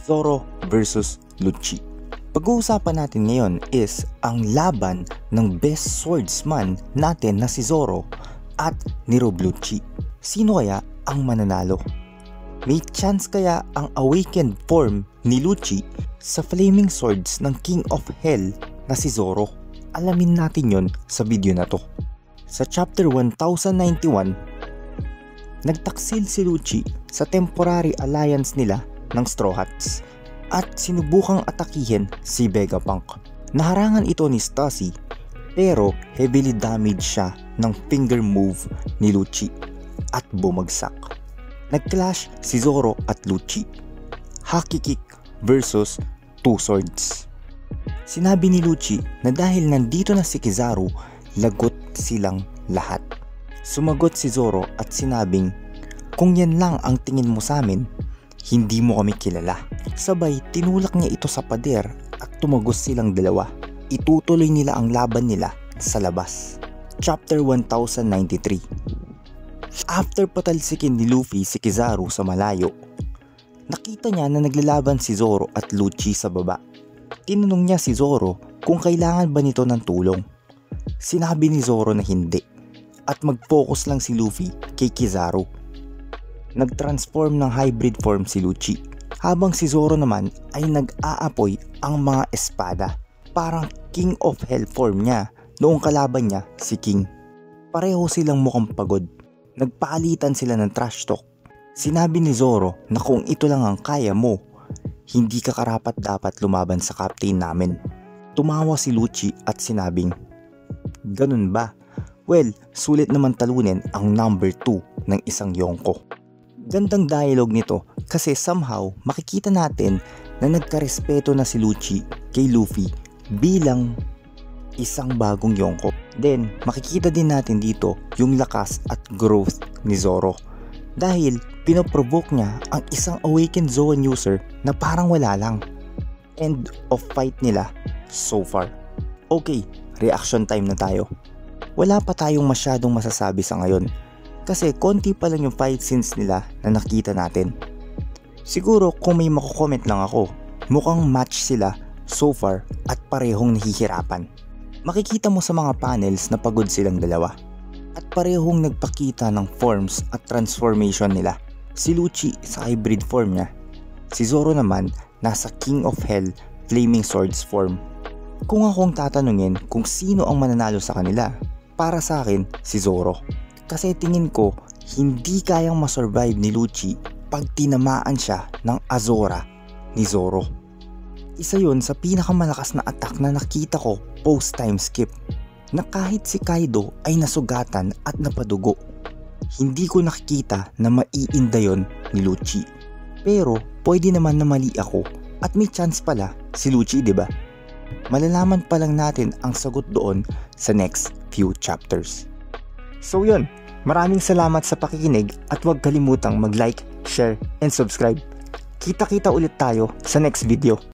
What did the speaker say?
Zoro versus Lucci. Pag-uusapan natin ngayon is ang laban ng best swordsman natin na si Zoro at ni Rob Lucci. Sino kaya ang mananalo? May chance kaya ang awakened form ni Lucci sa flaming swords ng King of Hell na si Zoro? Alamin natin yon sa video na to. Sa chapter 1091, nagtaksil si Lucci sa temporary alliance nila ng Straw Hats at sinubukang atakihin si Vegapunk. Naharangan ito ni Stacy pero heavily damaged siya ng finger move ni Lucci at bumagsak. Nag-clash si Zoro at Lucci. Haki kick versus two swords. Sinabi ni Lucci na dahil nandito na si Kizaru, lagot silang lahat. Sumagot si Zoro at sinabing, kung yan lang ang tingin mo sa amin, hindi mo kami kilala. Sabay tinulak niya ito sa pader at tumagos silang dalawa. Itutuloy nila ang laban nila sa labas. Chapter 1093. After patalsikin ni Luffy si Kizaru sa malayo, nakita niya na naglalaban si Zoro at Lucci sa baba. Tinanong niya si Zoro kung kailangan ba nito ng tulong. Sinabi ni Zoro na hindi at mag-focus lang si Luffy kay Kizaru. Nag-transform ng hybrid form si Lucci habang si Zoro naman ay nag-aapoy ang mga espada. Parang King of Hell form niya noong kalaban niya si King. Pareho silang mukhang pagod. Nagpalitan sila ng trash talk. Sinabi ni Zoro na kung ito lang ang kaya mo, hindi ka karapat dapat lumaban sa captain namin. Tumawa si Lucci at sinabing, ganun ba? Well, sulit naman talunin ang number 2 ng isang Yonko. Gandang dialogue nito kasi somehow makikita natin na nagkarespeto na si Lucci kay Luffy bilang isang bagong Yonko. Then makikita din natin dito yung lakas at growth ni Zoro dahil pinoprovoke niya ang isang awakened Zoan user na parang wala lang. End of fight nila so far. Okay, reaction time na tayo. Wala pa tayong masyadong masasabi sa ngayon kasi konti pa lang yung fight scenes nila na nakita natin. Siguro kung may makukomment lang ako, mukhang match sila so far at parehong nahihirapan. Makikita mo sa mga panels na pagod silang dalawa at parehong nagpakita ng forms at transformation nila. Si Lucci sa hybrid form niya, si Zoro naman nasa King of Hell flaming swords form. Kung akong tatanungin kung sino ang mananalo sa kanila, para sa akin si Zoro. Kasi tingin ko hindi kayang masurvive ni Lucci pag tinamaan siya ng Azora ni Zoro. Isa yun sa pinakamalakas na attack na nakita ko post time skip, na kahit si Kaido ay nasugatan at napadugo. Hindi ko nakikita na maiinda yon ni Lucci. Pero pwede naman na mali ako at may chance pala si Lucci, diba? Malalaman pa lang natin ang sagot doon sa next few chapters. So yun, maraming salamat sa pakikinig at huwag kalimutang mag-like, share, and subscribe. Kita-kita ulit tayo sa next video.